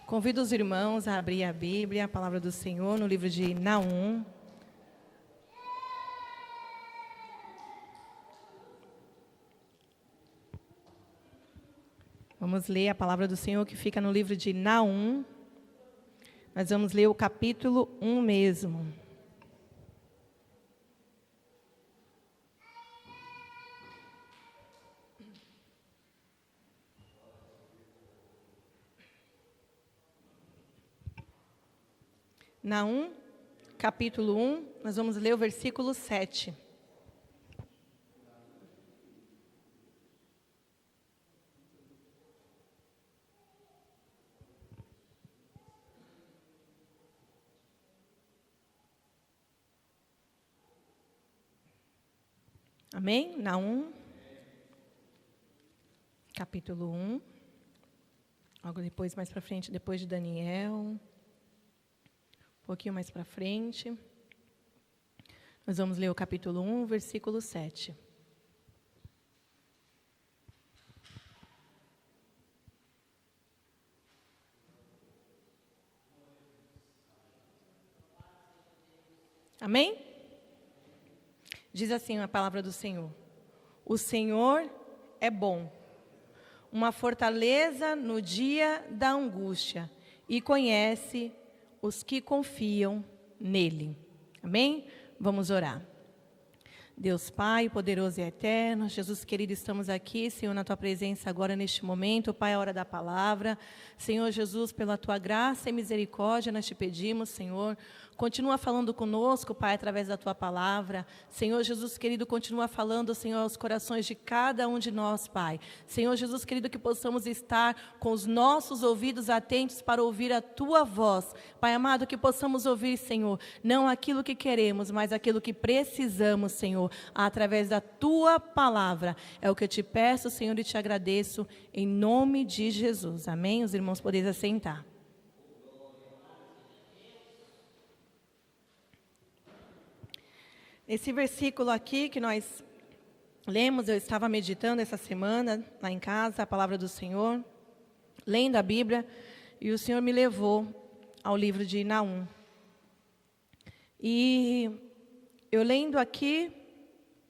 Convido os irmãos a abrir a Bíblia, a palavra do Senhor, no livro de Naum. Vamos ler a palavra do Senhor que fica no livro de Naum. Nós vamos ler o capítulo 1 mesmo. Naum, capítulo 1, nós vamos ler o versículo 7. Amém? Naum, capítulo 1. Logo depois, mais para frente, depois de Daniel. Um pouquinho mais para frente, nós vamos ler o capítulo 1, versículo 7. Amém? Diz assim a palavra do Senhor: O Senhor é bom, uma fortaleza no dia da angústia, e conhece os que confiam nele. Amém? Vamos orar. Deus Pai, poderoso e eterno, Jesus querido, estamos aqui, Senhor, na Tua presença agora neste momento. Pai, a hora da palavra. Senhor Jesus, pela Tua graça e misericórdia, nós te pedimos, Senhor, continua falando conosco, Pai, através da Tua palavra. Senhor Jesus querido, continua falando, Senhor, aos corações de cada um de nós, Pai. Senhor Jesus querido, que possamos estar com os nossos ouvidos atentos para ouvir a Tua voz. Pai amado, que possamos ouvir, Senhor, não aquilo que queremos, mas aquilo que precisamos, Senhor, através da Tua palavra. É o que eu te peço, Senhor, e te agradeço, em nome de Jesus. Amém? Os irmãos podem assentar. Esse versículo aqui que nós lemos, eu estava meditando essa semana, lá em casa, a palavra do Senhor, lendo a Bíblia, e o Senhor me levou ao livro de Naum. E eu lendo aqui,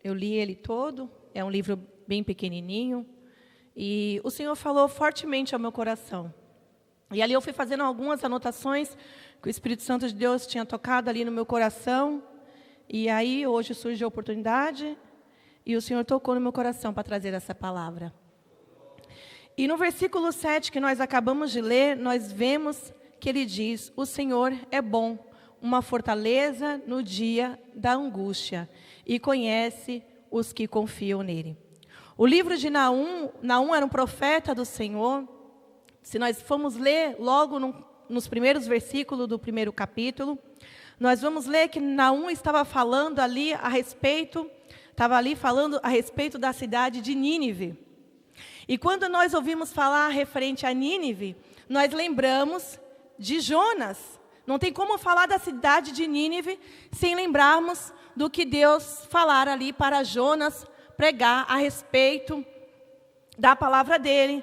eu li ele todo, é um livro bem pequenininho, e o Senhor falou fortemente ao meu coração. E ali eu fui fazendo algumas anotações que o Espírito Santo de Deus tinha tocado ali no meu coração. E aí, hoje surgiu a oportunidade, e o Senhor tocou no meu coração para trazer essa palavra. E no versículo 7, que nós acabamos de ler, nós vemos que ele diz: O Senhor é bom, uma fortaleza no dia da angústia, e conhece os que confiam nele. O livro de Naum era um profeta do Senhor. Se nós formos ler logo nos primeiros versículos do primeiro capítulo, nós vamos ler que Naum estava falando ali estava falando a respeito da cidade de Nínive. E quando nós ouvimos falar referente a Nínive, nós lembramos de Jonas. Não tem como falar da cidade de Nínive sem lembrarmos do que Deus falara ali para Jonas pregar a respeito da palavra dele,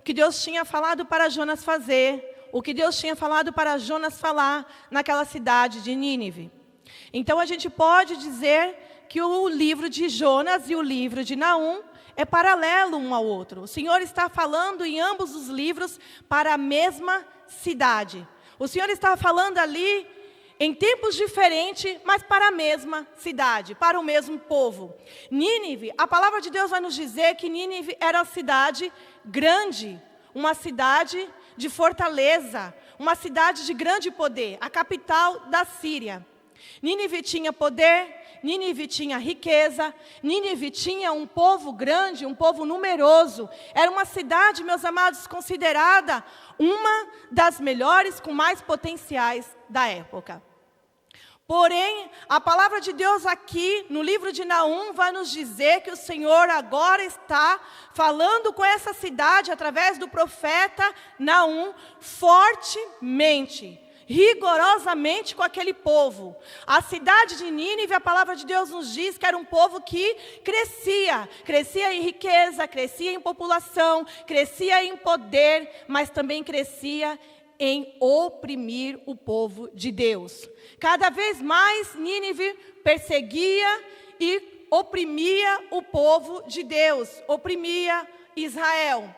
que Deus tinha falado para Jonas fazer, o que Deus tinha falado para Jonas falar naquela cidade de Nínive. Então a gente pode dizer que o livro de Jonas e o livro de Naum é paralelo um ao outro. O Senhor está falando em ambos os livros para a mesma cidade. O Senhor está falando ali em tempos diferentes, mas para a mesma cidade, para o mesmo povo. Nínive, a palavra de Deus vai nos dizer que Nínive era uma cidade grande, uma cidade de fortaleza, uma cidade de grande poder, a capital da Síria. Nínive tinha poder, Nínive tinha riqueza, Nínive tinha um povo grande, um povo numeroso. Era uma cidade, meus amados, considerada uma das melhores, com mais potenciais da época. Porém, a palavra de Deus aqui no livro de Naum vai nos dizer que o Senhor agora está falando com essa cidade através do profeta Naum fortemente, rigorosamente com aquele povo. A cidade de Nínive, a palavra de Deus nos diz que era um povo que crescia em riqueza, crescia em população, crescia em poder, mas também crescia em oprimir o povo de Deus. Cada vez mais Nínive perseguia e oprimia o povo de Deus, oprimia Israel.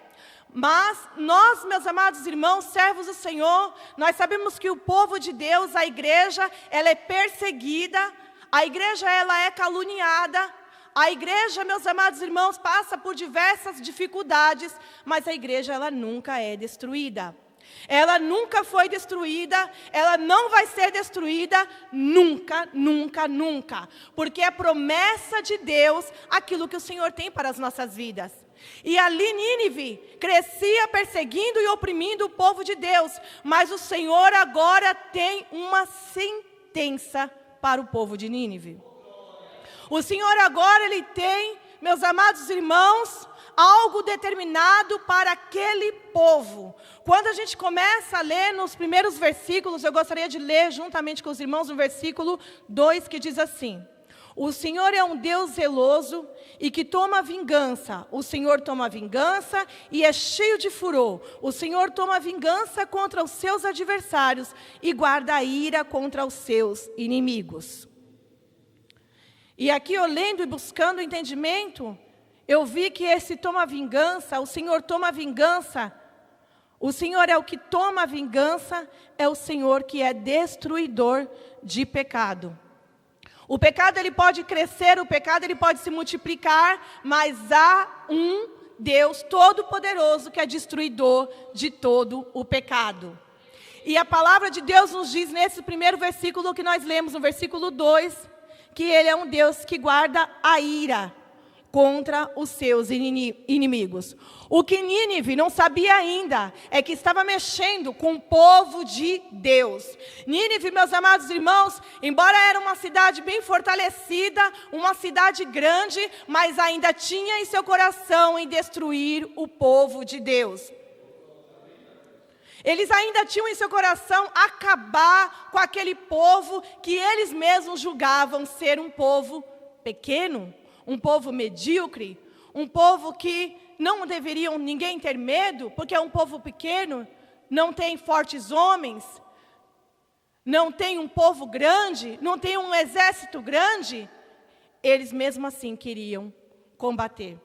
Mas nós, meus amados irmãos, servos do Senhor, nós sabemos que o povo de Deus, a igreja, ela é perseguida, a igreja ela é caluniada, a igreja, meus amados irmãos, passa por diversas dificuldades, mas a igreja ela nunca é destruída. Ela nunca foi destruída, ela não vai ser destruída, nunca, nunca, nunca. Porque é promessa de Deus aquilo que o Senhor tem para as nossas vidas. E ali Nínive crescia perseguindo e oprimindo o povo de Deus. Mas o Senhor agora tem uma sentença para o povo de Nínive. O Senhor agora ele tem, meus amados irmãos, algo determinado para aquele povo. Quando a gente começa a ler nos primeiros versículos, eu gostaria de ler juntamente com os irmãos o versículo 2 que diz assim: o Senhor é um Deus zeloso e que toma vingança. O Senhor toma vingança e é cheio de furor. O Senhor toma vingança contra os seus adversários e guarda a ira contra os seus inimigos. E aqui eu lendo e buscando entendimento, eu vi que esse toma vingança, o Senhor toma vingança, o Senhor é o que toma vingança, é o Senhor que é destruidor de pecado. O pecado ele pode crescer, o pecado ele pode se multiplicar, mas há um Deus todo-poderoso que é destruidor de todo o pecado. E a palavra de Deus nos diz nesse primeiro versículo que nós lemos, no versículo 2, que Ele é um Deus que guarda a ira contra os seus inimigos. O que Nínive não sabia ainda é que estava mexendo com o povo de Deus. Nínive, meus amados irmãos, embora era uma cidade bem fortalecida, uma cidade grande, mas ainda tinha em seu coração em destruir o povo de Deus. Eles ainda tinham em seu coração acabar com aquele povo que eles mesmos julgavam ser um povo pequeno, um povo medíocre, um povo que não deveriam ninguém ter medo, porque é um povo pequeno, não tem fortes homens, não tem um povo grande, não tem um exército grande. Eles mesmo assim queriam combater.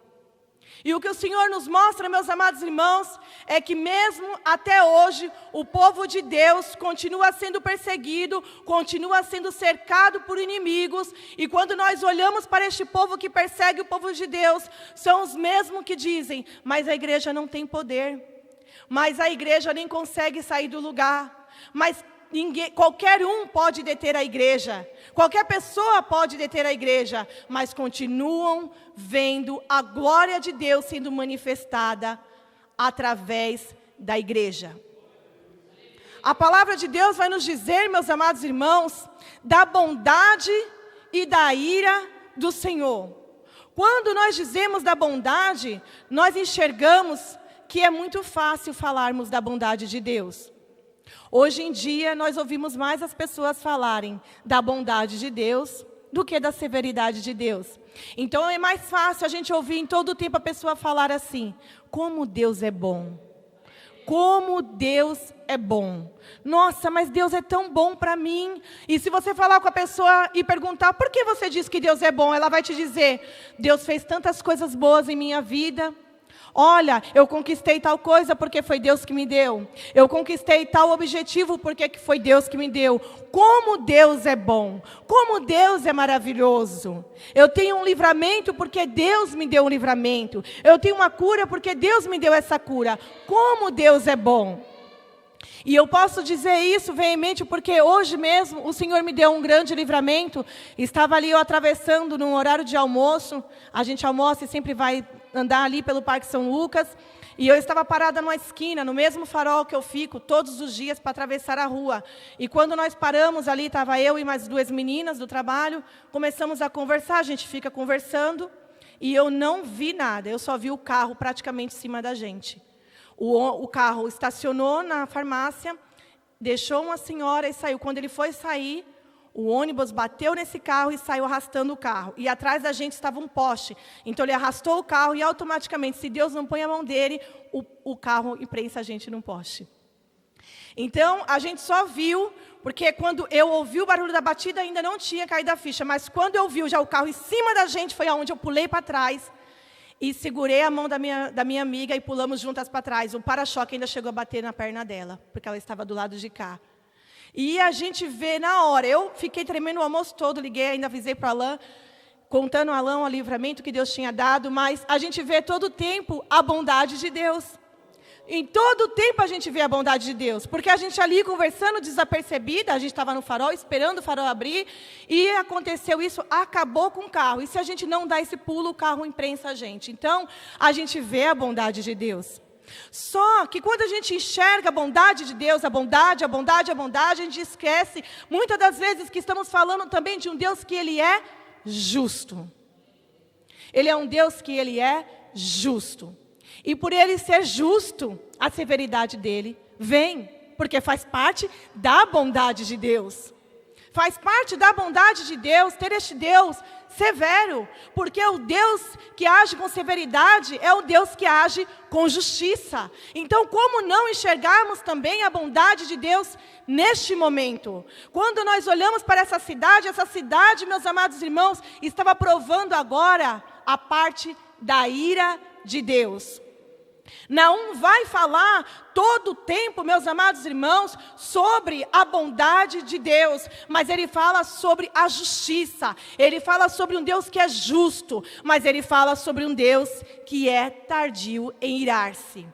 E o que o Senhor nos mostra, meus amados irmãos, é que mesmo até hoje, o povo de Deus continua sendo perseguido, continua sendo cercado por inimigos. E quando nós olhamos para este povo que persegue o povo de Deus, são os mesmos que dizem: mas a igreja não tem poder, mas a igreja nem consegue sair do lugar, mas qualquer um pode deter a igreja, qualquer pessoa pode deter a igreja, mas continuam vendo a glória de Deus sendo manifestada através da igreja. A palavra de Deus vai nos dizer, meus amados irmãos, da bondade e da ira do Senhor. Quando nós dizemos da bondade, nós enxergamos que é muito fácil falarmos da bondade de Deus. Hoje em dia, nós ouvimos mais as pessoas falarem da bondade de Deus do que da severidade de Deus. Então, é mais fácil a gente ouvir em todo o tempo a pessoa falar assim: como Deus é bom. Como Deus é bom. Nossa, mas Deus é tão bom para mim. E se você falar com a pessoa e perguntar: por que você diz que Deus é bom? Ela vai te dizer: Deus fez tantas coisas boas em minha vida. Olha, eu conquistei tal coisa porque foi Deus que me deu. Eu conquistei tal objetivo porque foi Deus que me deu. Como Deus é bom. Como Deus é maravilhoso. Eu tenho um livramento porque Deus me deu um livramento. Eu tenho uma cura porque Deus me deu essa cura. Como Deus é bom. E eu posso dizer isso veemente porque hoje mesmo o Senhor me deu um grande livramento. Estava ali eu atravessando num horário de almoço. A gente almoça e sempre vai andar ali pelo Parque São Lucas. E eu estava parada numa esquina, no mesmo farol que eu fico todos os dias para atravessar a rua. E quando nós paramos ali, estava eu e mais 2 meninas do trabalho. Começamos a conversar, a gente fica conversando. E eu não vi nada, eu só vi o carro praticamente em cima da gente. O carro estacionou na farmácia, deixou uma senhora e saiu. Quando ele foi sair, o ônibus bateu nesse carro e saiu arrastando o carro. E atrás da gente estava um poste. Então ele arrastou o carro e automaticamente, se Deus não põe a mão dele, o carro imprensa a gente num poste. Então, a gente só viu, porque quando eu ouvi o barulho da batida, ainda não tinha caído a ficha. Mas quando eu vi já o carro em cima da gente, foi aonde eu pulei para trás. E segurei a mão da minha amiga e pulamos juntas para trás. O para-choque ainda chegou a bater na perna dela, porque ela estava do lado de cá. E a gente vê na hora. Eu fiquei tremendo o almoço todo, liguei, ainda avisei para Alain, contando a Alain o livramento que Deus tinha dado. Mas a gente vê todo o tempo a bondade de Deus. Em todo o tempo a gente vê a bondade de Deus, porque a gente ali conversando desapercebida, a gente estava no farol, esperando o farol abrir, e aconteceu isso, acabou com o carro. E se a gente não dá esse pulo, o carro imprensa a gente. Então, a gente vê a bondade de Deus. Só que quando a gente enxerga a bondade de Deus, a bondade, a gente esquece, muitas das vezes, que estamos falando também de um Deus que Ele é justo. Ele é um Deus que Ele é justo. E por Ele ser justo, a severidade dEle vem, porque faz parte da bondade de Deus. Faz parte da bondade de Deus ter este Deus severo, porque o Deus que age com severidade é o Deus que age com justiça. Então, como não enxergarmos também a bondade de Deus neste momento? Quando nós olhamos para essa cidade, meus amados irmãos, estava provando agora a parte da ira de Deus. Naum vai falar todo o tempo, meus amados irmãos, sobre a bondade de Deus, mas ele fala sobre a justiça, ele fala sobre um Deus que é justo, mas ele fala sobre um Deus que é tardio em irar-se.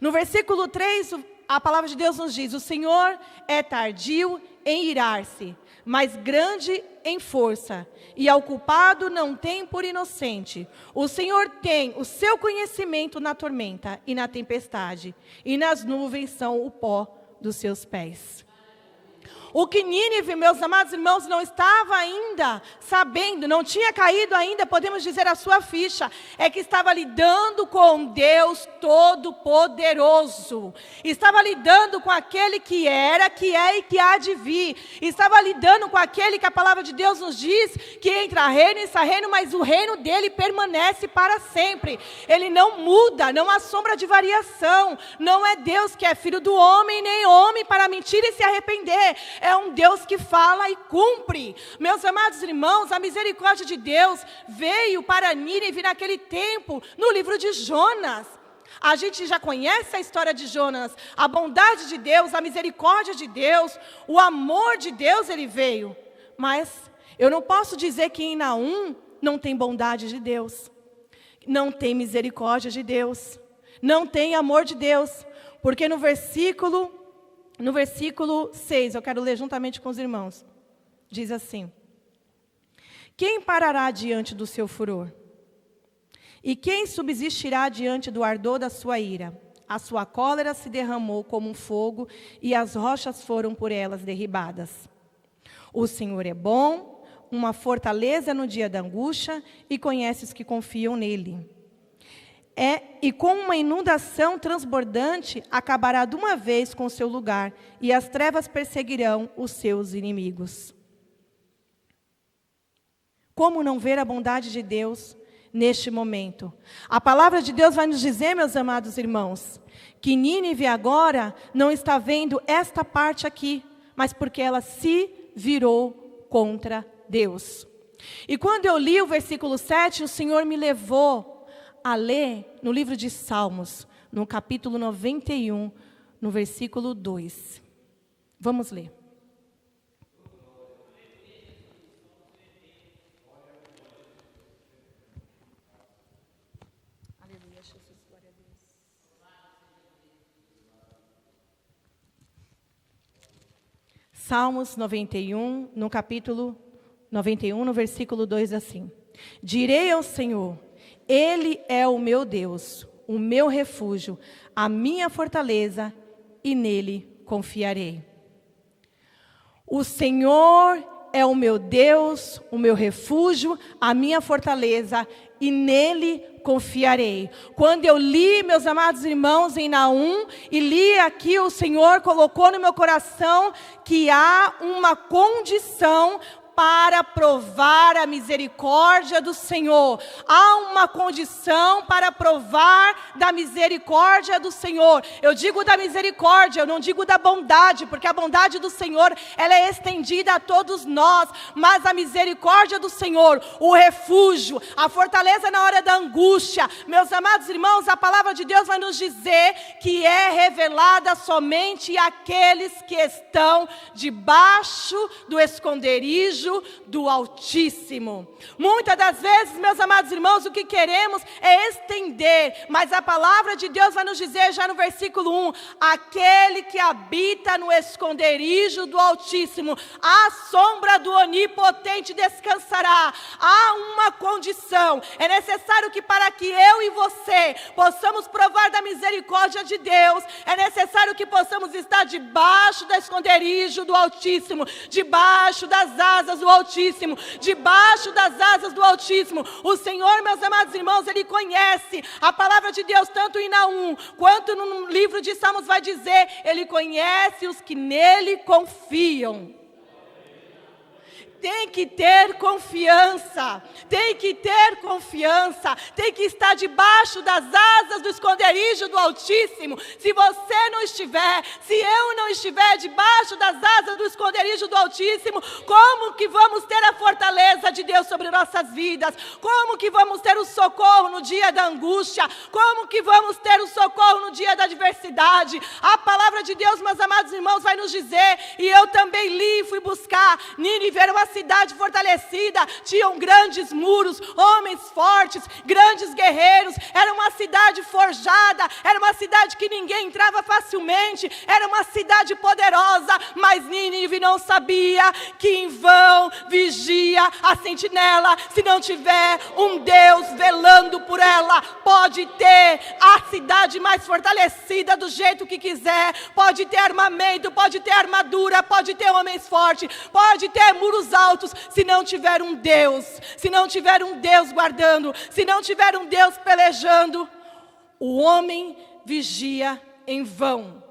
No versículo 3, a palavra de Deus nos diz: o Senhor é tardio em irar-se, mas grande em força, e ao culpado não tem por inocente. O Senhor tem o seu conhecimento na tormenta e na tempestade, e nas nuvens são o pó dos seus pés. O que Nínive, meus amados irmãos, não estava ainda sabendo, não tinha caído ainda, podemos dizer, a sua ficha, é que estava lidando com Deus Todo-Poderoso. Estava lidando com aquele que era, que é e que há de vir. Estava lidando com aquele que a palavra de Deus nos diz que entra reino e sai reino, mas o reino dele permanece para sempre. Ele não muda, não há sombra de variação. Não é Deus que é filho do homem, nem homem para mentir e se arrepender. É um Deus que fala e cumpre. Meus amados irmãos, a misericórdia de Deus veio para Nínive naquele tempo, no livro de Jonas. A gente já conhece a história de Jonas. A bondade de Deus, a misericórdia de Deus, o amor de Deus, ele veio. Mas eu não posso dizer que em Naum não tem bondade de Deus, não tem misericórdia de Deus, não tem amor de Deus, porque no versículo 6, eu quero ler juntamente com os irmãos, diz assim: quem parará diante do seu furor? E quem subsistirá diante do ardor da sua ira? A sua cólera se derramou como um fogo, e as rochas foram por elas derribadas. O Senhor é bom, uma fortaleza no dia da angústia, e conhece os que confiam nele. E com uma inundação transbordante, acabará de uma vez com o seu lugar, e as trevas perseguirão os seus inimigos. Como não ver a bondade de Deus neste momento? A palavra de Deus vai nos dizer, meus amados irmãos, que Nínive agora não está vendo esta parte aqui, mas porque ela se virou contra Deus. E quando eu li o versículo 7, o Senhor me levou a ler no livro de Salmos, no capítulo 91, no versículo 2. Vamos ler. Aleluia, Jesus, glória a Deus. Salmos 91, no capítulo 91, no versículo 2, assim: direi ao Senhor: Ele é o meu Deus, o meu refúgio, a minha fortaleza, e nele confiarei. O Senhor é o meu Deus, o meu refúgio, a minha fortaleza, e nele confiarei. Quando eu li, meus amados irmãos, em Naum, e li aqui, o Senhor colocou no meu coração que há uma condição para provar a misericórdia do Senhor. Há uma condição para provar da misericórdia do Senhor. Eu digo da misericórdia, eu não digo da bondade, porque a bondade do Senhor, ela é estendida a todos nós, mas a misericórdia do Senhor, o refúgio, a fortaleza na hora da angústia. Meus amados irmãos, a palavra de Deus vai nos dizer que é revelada somente àqueles que estão debaixo do esconderijo do Altíssimo. Muitas das vezes, meus amados irmãos, o que queremos é estender, mas a palavra de Deus vai nos dizer já no versículo 1, aquele que habita no esconderijo do Altíssimo, à sombra do Onipotente descansará. Há uma condição, é necessário que para que eu e você possamos provar da misericórdia de Deus, é necessário que possamos estar debaixo do esconderijo do Altíssimo, debaixo das asas do Altíssimo, debaixo das asas do Altíssimo. O Senhor, meus amados irmãos, Ele conhece a palavra de Deus, tanto em Naum, quanto no livro de Salmos vai dizer, Ele conhece os que nele confiam. Tem que ter confiança, tem que ter confiança, tem que estar debaixo das asas do esconderijo do Altíssimo. Se você não estiver, se eu não estiver debaixo das asas do esconderijo do Altíssimo, como que vamos ter a fortaleza de Deus sobre nossas vidas? Como que vamos ter o socorro no dia da angústia? Como que vamos ter o socorro no dia da adversidade? A palavra de Deus, meus amados irmãos, vai nos dizer, e eu também li e fui buscar, Nínive era uma cidade fortalecida, tinham grandes muros, homens fortes, grandes guerreiros, era uma cidade forjada, era uma cidade que ninguém entrava facilmente, era uma cidade poderosa, mas Nínive não sabia que em vão vigia a sentinela, se não tiver um Deus velando por ela. Pode ter a cidade mais fortalecida do jeito que quiser, pode ter armamento, pode ter armadura, pode ter homens fortes, pode ter muros altos, se não tiver um Deus, se não tiver um Deus guardando, se não tiver um Deus pelejando, o homem vigia em vão.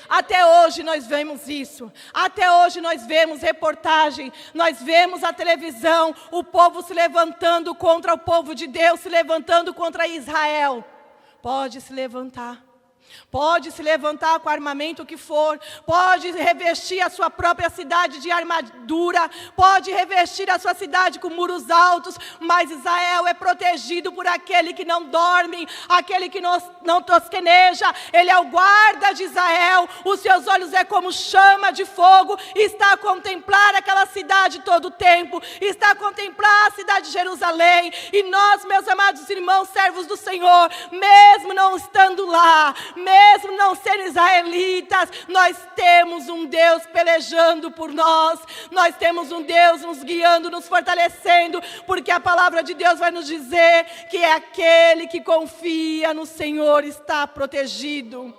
Até hoje nós vemos isso, até hoje nós vemos reportagem, nós vemos a televisão, o povo se levantando contra o povo de Deus, se levantando contra Israel. Pode se levantar. Pode se levantar com o armamento que for, pode revestir a sua própria cidade de armadura, pode revestir a sua cidade com muros altos, mas Israel é protegido por aquele que não dorme, aquele que não tosqueneja. Ele é o guarda de Israel, os seus olhos é como chama de fogo, está a contemplar aquela cidade todo o tempo, está a contemplar a cidade de Jerusalém. E nós, meus amados irmãos, servos do Senhor, mesmo não estando lá, mesmo não sendo israelitas, nós temos um Deus pelejando por nós, nós temos um Deus nos guiando, nos fortalecendo, porque a palavra de Deus vai nos dizer que é aquele que confia no Senhor está protegido.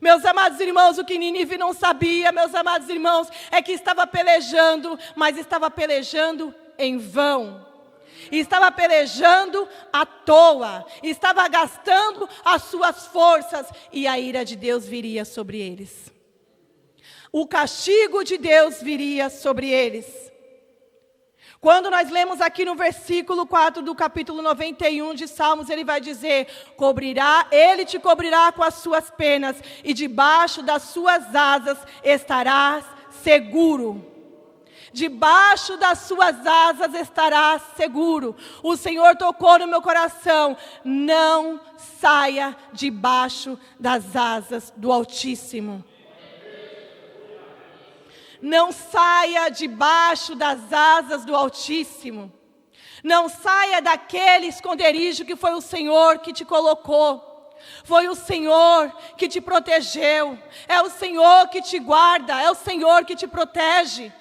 Meus amados irmãos, o que Nínive não sabia, meus amados irmãos, é que estava pelejando, mas estava pelejando em vão. Estava pelejando à toa, estava gastando as suas forças, e a ira de Deus viria sobre eles. O castigo de Deus viria sobre eles. Quando nós lemos aqui no versículo 4 do capítulo 91 de Salmos, ele vai dizer, ele te cobrirá com as suas penas, e debaixo das suas asas estarás seguro. Debaixo das suas asas estarás seguro. O Senhor tocou no meu coração. Não saia debaixo das asas do Altíssimo. Não saia debaixo das asas do Altíssimo. Não saia daquele esconderijo que foi o Senhor que te colocou. Foi o Senhor que te protegeu. É o Senhor que te guarda. É o Senhor que te protege.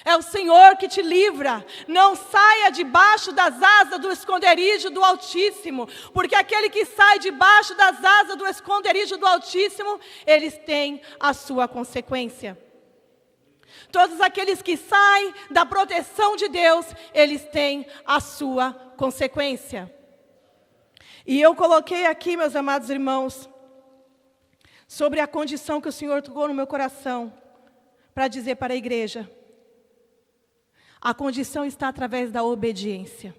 É o Senhor que te livra. Não saia debaixo das asas do esconderijo do Altíssimo, porque aquele que sai debaixo das asas do esconderijo do Altíssimo, eles têm a sua consequência. Todos aqueles que saem da proteção de Deus, eles têm a sua consequência. E eu coloquei aqui, meus amados irmãos, sobre a condição que o Senhor tocou no meu coração, para dizer para a igreja. A condição está através da obediência.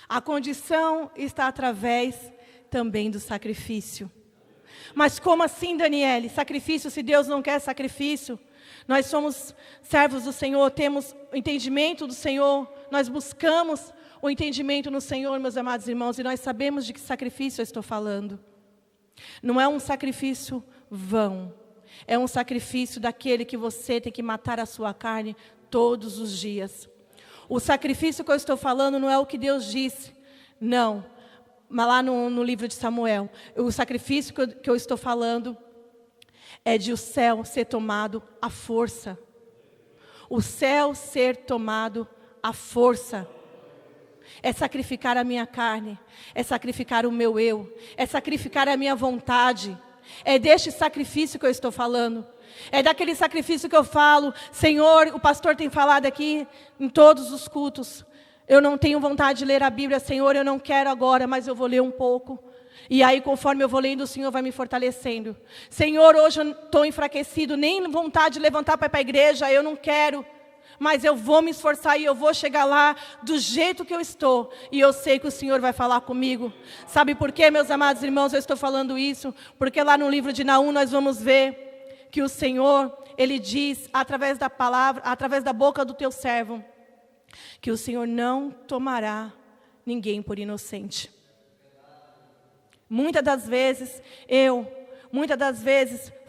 A condição está através também do sacrifício. Mas como assim, Daniele? Sacrifício, se Deus não quer sacrifício? Nós somos servos do Senhor, temos o entendimento do Senhor, nós buscamos o entendimento no Senhor, meus amados irmãos, e nós sabemos de que sacrifício eu estou falando. Não é um sacrifício vão, é um sacrifício daquele que você tem que matar a sua carne todos os dias. O sacrifício que eu estou falando não é o que Deus disse, não. Mas lá no livro de Samuel, o sacrifício que eu estou falando é de o céu ser tomado à força. O céu ser tomado à força. É sacrificar a minha carne, é sacrificar o meu eu, é sacrificar a minha vontade. É deste sacrifício que eu estou falando. É daquele sacrifício que eu falo, Senhor, o pastor tem falado aqui em todos os cultos. Eu não tenho vontade de ler a Bíblia, Senhor, eu não quero agora, mas eu vou ler um pouco. E aí, conforme eu vou lendo, o Senhor vai me fortalecendo. Senhor, hoje eu estou enfraquecido, nem vontade de levantar para ir para a igreja, eu não quero. Mas eu vou me esforçar e eu vou chegar lá do jeito que eu estou. E eu sei que o Senhor vai falar comigo. Sabe por quê, meus amados irmãos, eu estou falando isso? Porque lá no livro de Naum nós vamos ver que o Senhor, Ele diz, através da palavra, através da boca do teu servo, que o Senhor não tomará ninguém por inocente. Muitas das vezes,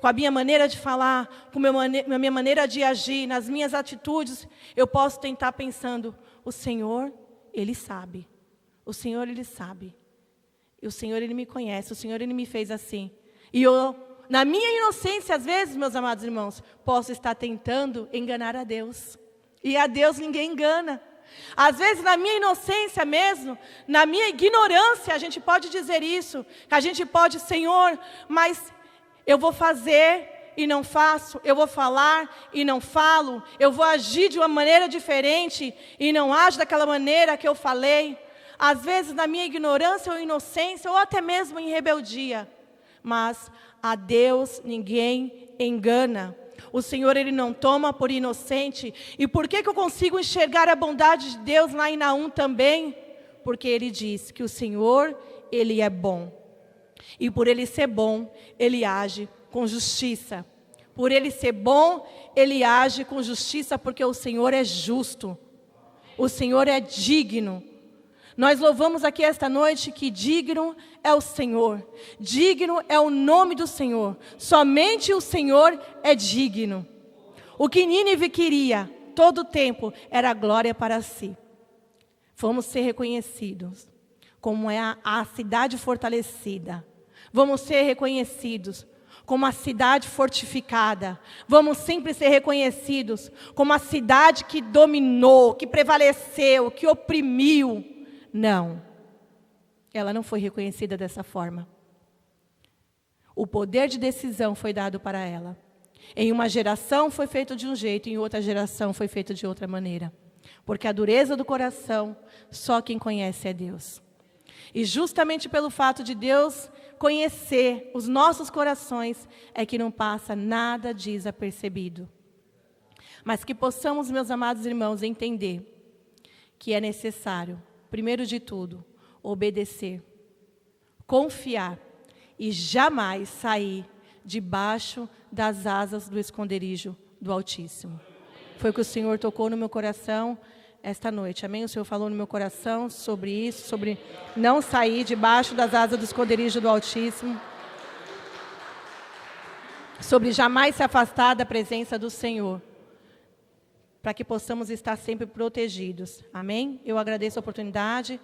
com a minha maneira de falar, com a minha maneira de agir, nas minhas atitudes, eu posso tentar pensando, o Senhor, Ele sabe. O Senhor, Ele sabe. E o Senhor, Ele me conhece. O Senhor, Ele me fez assim. E eu, na minha inocência, às vezes, meus amados irmãos, posso estar tentando enganar a Deus. E a Deus ninguém engana. Às vezes, na minha inocência mesmo, na minha ignorância, a gente pode dizer isso. A gente pode, Senhor, mas eu vou fazer e não faço. Eu vou falar e não falo. Eu vou agir de uma maneira diferente e não ajo daquela maneira que eu falei. Às vezes, na minha ignorância ou inocência, ou até mesmo em rebeldia. Mas a Deus ninguém engana. O Senhor, Ele não toma por inocente. E por que eu consigo enxergar a bondade de Deus lá em Naum também? Porque Ele diz que o Senhor, Ele é bom. E por Ele ser bom, Ele age com justiça. Por Ele ser bom, Ele age com justiça, porque o Senhor é justo. O Senhor é digno. Nós louvamos aqui esta noite que digno é o Senhor. Digno é o nome do Senhor. Somente o Senhor é digno. O que Nínive queria todo o tempo era glória para si. Vamos ser reconhecidos como é a cidade fortalecida. Vamos ser reconhecidos como a cidade fortificada. Vamos sempre ser reconhecidos como a cidade que dominou, que prevaleceu, que oprimiu. Não, ela não foi reconhecida dessa forma. O poder de decisão foi dado para ela. Em uma geração foi feito de um jeito, em outra geração foi feito de outra maneira. Porque a dureza do coração, só quem conhece é Deus. E justamente pelo fato de Deus conhecer os nossos corações, é que não passa nada desapercebido. Mas que possamos, meus amados irmãos, entender que é necessário, primeiro de tudo, obedecer, confiar e jamais sair debaixo das asas do esconderijo do Altíssimo. Foi o que o Senhor tocou no meu coração esta noite. Amém? O Senhor falou no meu coração sobre isso, sobre não sair debaixo das asas do esconderijo do Altíssimo. Sobre jamais se afastar da presença do Senhor. Para que possamos estar sempre protegidos. Amém? Eu agradeço a oportunidade.